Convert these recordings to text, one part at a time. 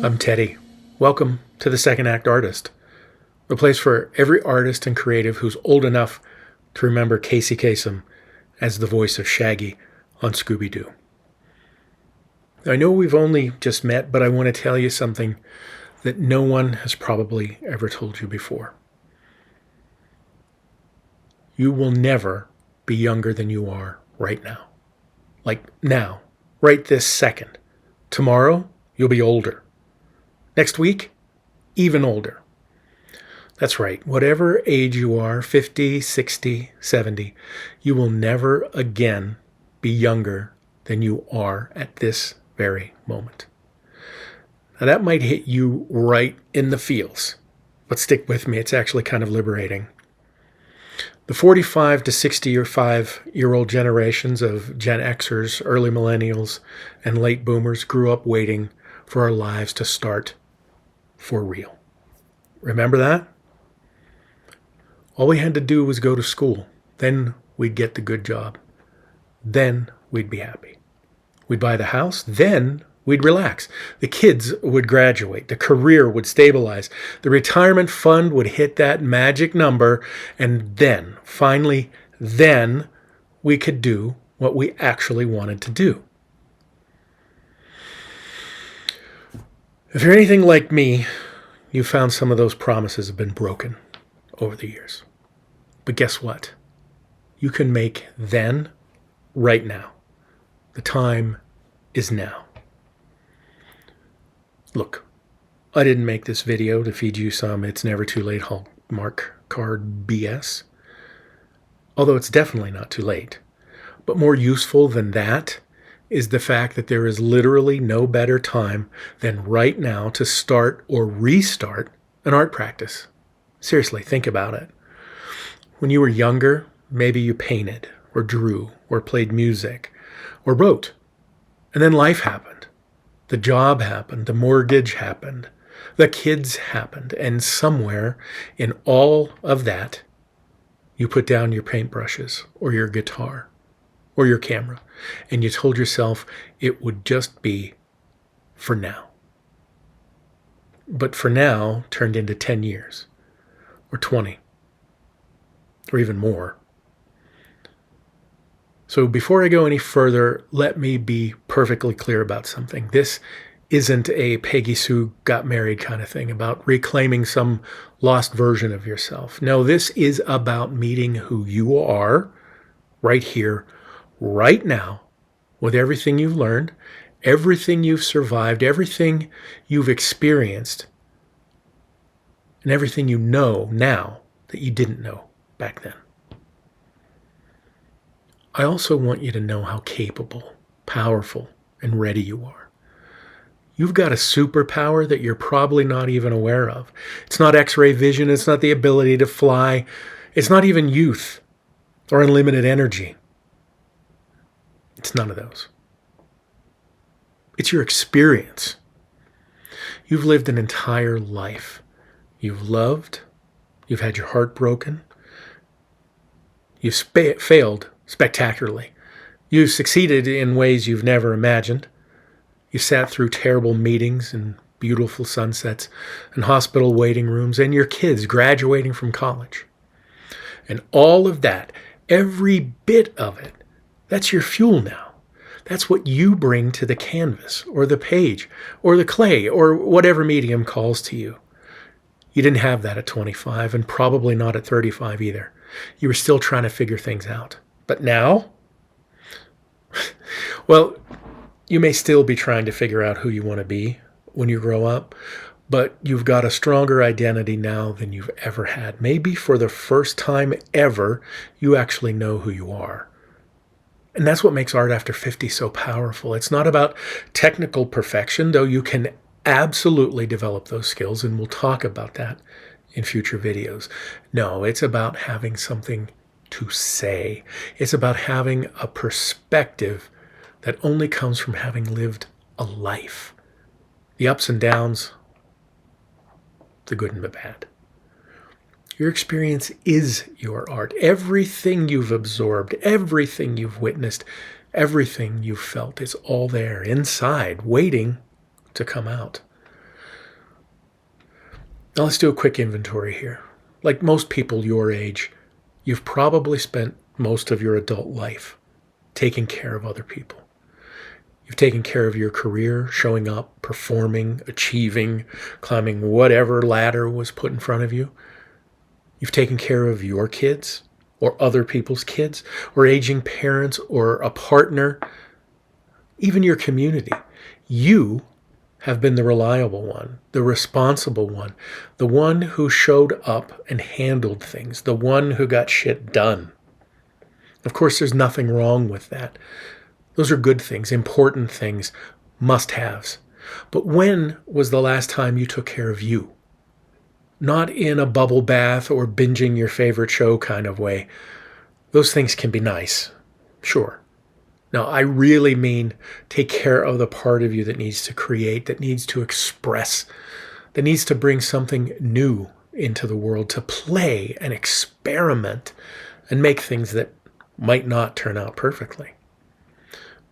I'm Teddy. Welcome to the Second Act Artist, the place for every artist and creative who's old enough to remember Casey Kasem as the voice of Shaggy on Scooby-Doo. I know we've only just met, but I want to tell you something that no one has probably ever told you before. You will never be younger than you are right now. Like now, right this second. Tomorrow, you'll be older. Next week, even older. That's right. Whatever age you are, 50, 60, 70, you will never again be younger than you are at this very moment. Now that might hit you right in the feels, but stick with me. It's actually kind of liberating. The 45 to 65-year-old generations of Gen Xers, early millennials, and late boomers grew up waiting for our lives to start for real. Remember that? All we had to do was go to school. Then we'd get the good job. Then we'd be happy. We'd buy the house. Then we'd relax. The kids would graduate. The career would stabilize. The retirement fund would hit that magic number. And then, finally, then we could do what we actually wanted to do. If you're anything like me, you found some of those promises have been broken over the years. But guess what? You can make then right now. The time is now. Look, I didn't make this video to feed you some It's Never Too Late Hallmark card BS. Although it's definitely not too late. But more useful than that is the fact that there is literally no better time than right now to start or restart an art practice. Seriously, think about it. When you were younger, maybe you painted or drew or played music or wrote. And then life happened. The job happened. The mortgage happened. The kids happened. And somewhere in all of that, you put down your paintbrushes or your guitar or your camera, and you told yourself it would just be for now. But for now turned into 10 years, or 20, or even more. So before I go any further, let me be perfectly clear about something. This isn't a Peggy Sue got married kind of thing about reclaiming some lost version of yourself. No, this is about meeting who you are right here, right now, with everything you've learned, everything you've survived, everything you've experienced, and everything you know now that you didn't know back then. I also want you to know how capable, powerful, and ready you are. You've got a superpower that you're probably not even aware of. It's not X-ray vision. It's not the ability to fly. It's not even youth or unlimited energy. It's none of those. It's your experience. You've lived an entire life. You've loved. You've had your heart broken. You've failed spectacularly. You've succeeded in ways you've never imagined. You sat through terrible meetings and beautiful sunsets and hospital waiting rooms and your kids graduating from college. And all of that, every bit of it, that's your fuel now. That's what you bring to the canvas or the page or the clay or whatever medium calls to you. You didn't have that at 25 and probably not at 35 either. You were still trying to figure things out. But now, well, you may still be trying to figure out who you want to be when you grow up, but you've got a stronger identity now than you've ever had. Maybe for the first time ever, you actually know who you are. And that's what makes art after 50 so powerful. It's not about technical perfection, though you can absolutely develop those skills, and we'll talk about that in future videos. No, it's about having something to say. It's about having a perspective that only comes from having lived a life. The ups and downs, the good and the bad. Your experience is your art. Everything you've absorbed, everything you've witnessed, everything you've felt, it's all there inside, waiting to come out. Now let's do a quick inventory here. Like most people your age, you've probably spent most of your adult life taking care of other people. You've taken care of your career, showing up, performing, achieving, climbing whatever ladder was put in front of you. You've taken care of your kids or other people's kids or aging parents or a partner, even your community. You have been the reliable one, the responsible one, the one who showed up and handled things, the one who got shit done. Of course, there's nothing wrong with that. Those are good things, important things, must-haves. But when was the last time you took care of you? Not in a bubble bath or binging your favorite show kind of way. Those things can be nice, sure. Now, I really mean take care of the part of you that needs to create, that needs to express, that needs to bring something new into the world, to play and experiment and make things that might not turn out perfectly.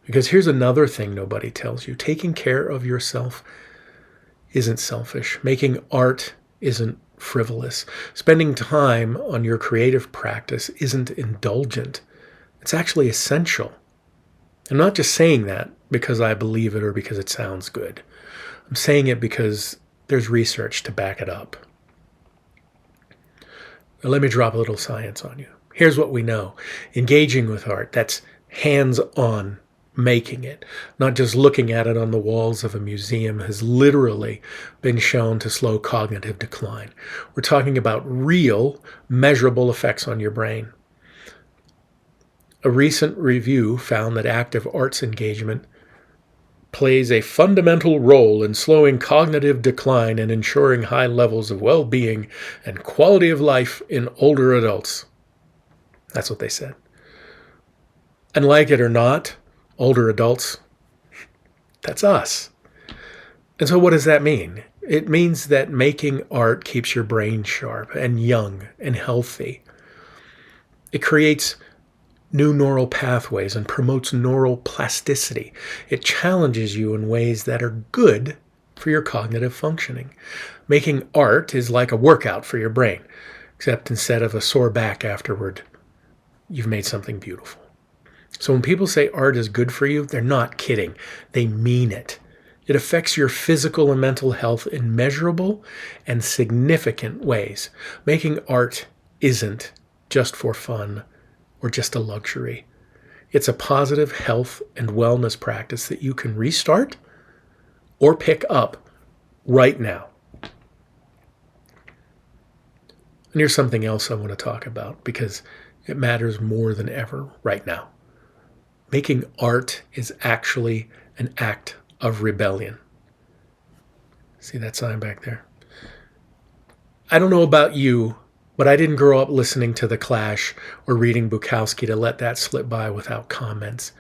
Because here's another thing nobody tells you. Taking care of yourself isn't selfish. Making art isn't frivolous. Spending time on your creative practice isn't indulgent. It's actually essential. I'm not just saying that because I believe it or because it sounds good. I'm saying it because there's research to back it up. Now let me drop a little science on you. Here's what we know. Engaging with art, that's hands-on making it, not just looking at it on the walls of a museum, has literally been shown to slow cognitive decline. We're talking about real, measurable effects on your brain. A recent review found that active arts engagement plays a fundamental role in slowing cognitive decline and ensuring high levels of well-being and quality of life in older adults. That's what they said. And like it or not, older adults, that's us. And so what does that mean? It means that making art keeps your brain sharp and young and healthy. It creates new neural pathways and promotes neural plasticity. It challenges you in ways that are good for your cognitive functioning. Making art is like a workout for your brain, except instead of a sore back afterward, you've made something beautiful. So when people say art is good for you, they're not kidding. They mean it. It affects your physical and mental health in measurable and significant ways. Making art isn't just for fun or just a luxury. It's a positive health and wellness practice that you can restart or pick up right now. And here's something else I want to talk about because it matters more than ever right now. Making art is actually an act of rebellion. See that sign back there? I don't know about you, but I didn't grow up listening to The Clash or reading Bukowski to let that slip by without comments.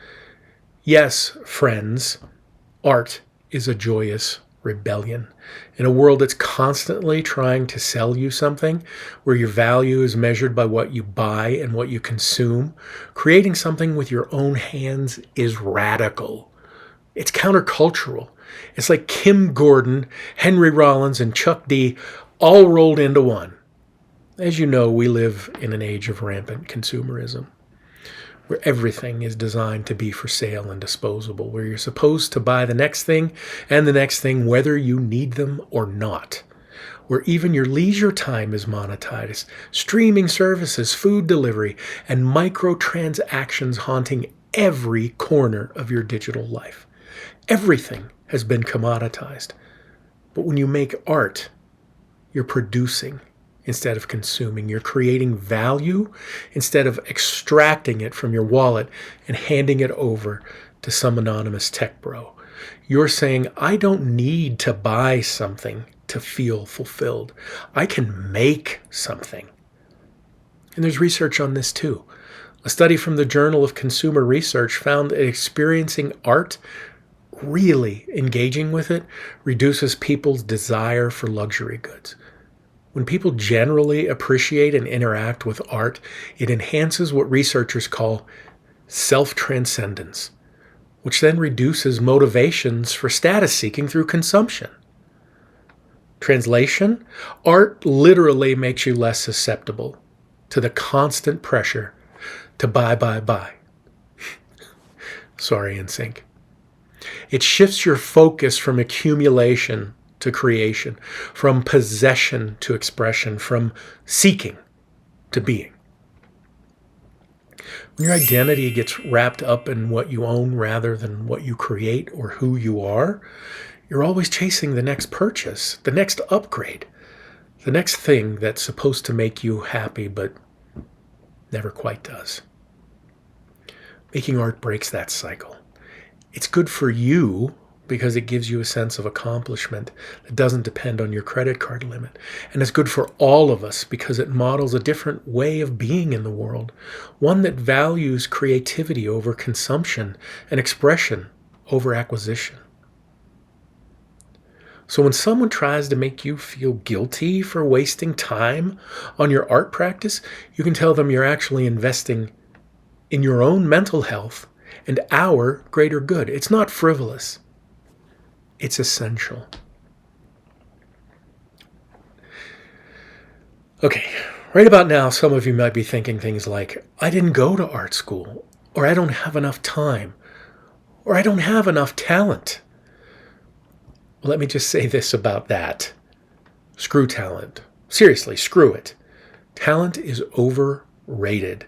Yes, friends, art is a joyous rebellion. In a world that's constantly trying to sell you something, where your value is measured by what you buy and what you consume, creating something with your own hands is radical. It's countercultural. It's like Kim Gordon, Henry Rollins, and Chuck D all rolled into one. As you know, we live in an age of rampant consumerism, where everything is designed to be for sale and disposable, where you're supposed to buy the next thing and the next thing whether you need them or not, where even your leisure time is monetized, streaming services, food delivery, and microtransactions haunting every corner of your digital life. Everything has been commoditized. But when you make art, you're producing instead of consuming. You're creating value instead of extracting it from your wallet and handing it over to some anonymous tech bro. You're saying, I don't need to buy something to feel fulfilled. I can make something. And there's research on this too. A study from the Journal of Consumer Research found that experiencing art, really engaging with it, reduces people's desire for luxury goods. When people generally appreciate and interact with art, it enhances what researchers call self-transcendence, which then reduces motivations for status seeking through consumption. Translation: art literally makes you less susceptible to the constant pressure to buy, buy, buy. Sorry, in sync. It shifts your focus from accumulation to creation, from possession to expression, from seeking to being. When your identity gets wrapped up in what you own rather than what you create or who you are, you're always chasing the next purchase, the next upgrade, the next thing that's supposed to make you happy but never quite does. Making art breaks that cycle. It's good for you because it gives you a sense of accomplishment that doesn't depend on your credit card limit. And it's good for all of us because it models a different way of being in the world, one that values creativity over consumption and expression over acquisition. So when someone tries to make you feel guilty for wasting time on your art practice, you can tell them you're actually investing in your own mental health and our greater good. It's not frivolous. It's essential. Okay, right about now, some of you might be thinking things like, I didn't go to art school, or I don't have enough time, or I don't have enough talent. Let me just say this about that. Screw talent. Seriously, screw it. Talent is overrated.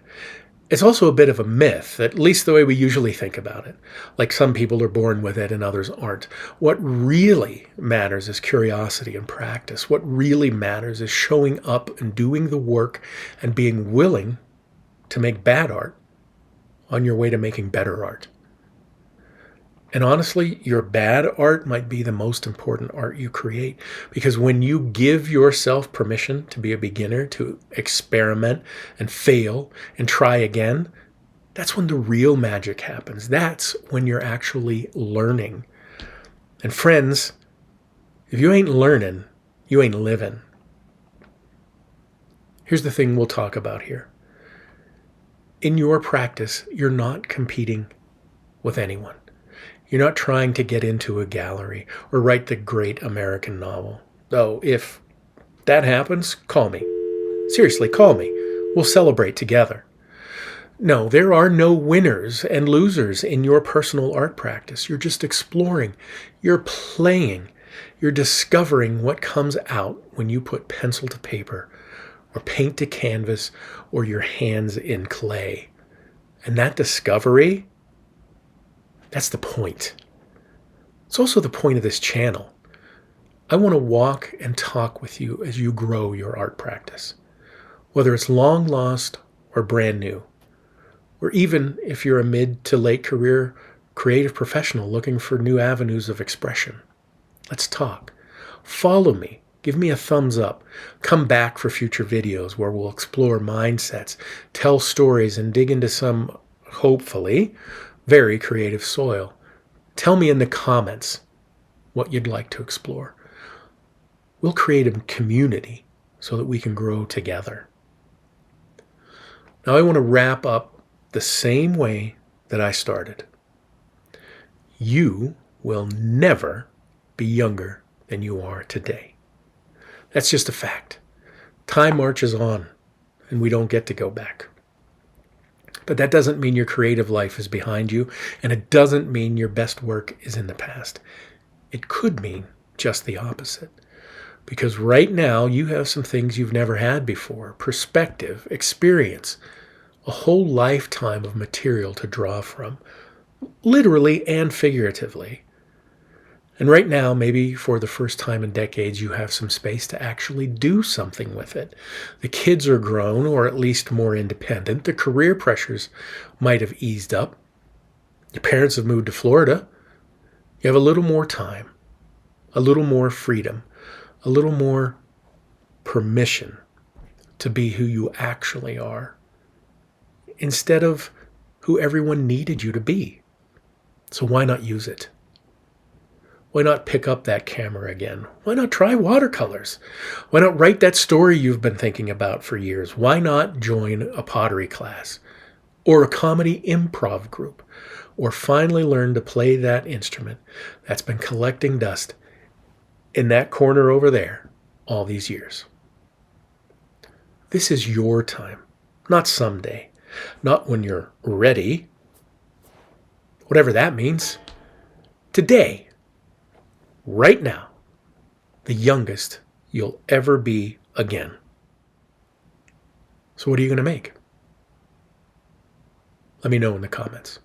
It's also a bit of a myth, at least the way we usually think about it. Like some people are born with it and others aren't. What really matters is curiosity and practice. What really matters is showing up and doing the work and being willing to make bad art on your way to making better art. And honestly, your bad art might be the most important art you create, because when you give yourself permission to be a beginner, to experiment and fail and try again, that's when the real magic happens. That's when you're actually learning. And friends, if you ain't learning, you ain't living. Here's the thing we'll talk about here. In your practice, you're not competing with anyone. You're not trying to get into a gallery or write the great American novel. Though, if that happens, call me. Seriously, call me. We'll celebrate together. No, there are no winners and losers in your personal art practice. You're just exploring. You're playing. You're discovering what comes out when you put pencil to paper or paint to canvas or your hands in clay. And that discovery, that's the point. It's also the point of this channel. I want to walk and talk with you as you grow your art practice, whether it's long lost or brand new, or even if you're a mid to late career creative professional looking for new avenues of expression. Let's talk. Follow me. Give me a thumbs up. Come back for future videos where we'll explore mindsets, tell stories, and dig into some, hopefully, very creative soil. Tell me in the comments what you'd like to explore. We'll create a community so that we can grow together. Now I want to wrap up the same way that I started. You will never be younger than you are today. That's just a fact. Time marches on, and we don't get to go back. But that doesn't mean your creative life is behind you, and it doesn't mean your best work is in the past. It could mean just the opposite. Because right now, you have some things you've never had before: perspective, experience, a whole lifetime of material to draw from, literally and figuratively. And right now, maybe for the first time in decades, you have some space to actually do something with it. The kids are grown, or at least more independent. The career pressures might have eased up. Your parents have moved to Florida. You have a little more time, a little more freedom, a little more permission to be who you actually are, instead of who everyone needed you to be. So why not use it? Why not pick up that camera again? Why not try watercolors? Why not write that story you've been thinking about for years? Why not join a pottery class or a comedy improv group, or finally learn to play that instrument that's been collecting dust in that corner over there all these years. This is your time, not someday, not when you're ready, whatever that means. Today, right now, the youngest you'll ever be again. So what are you going to make? Let me know in the comments.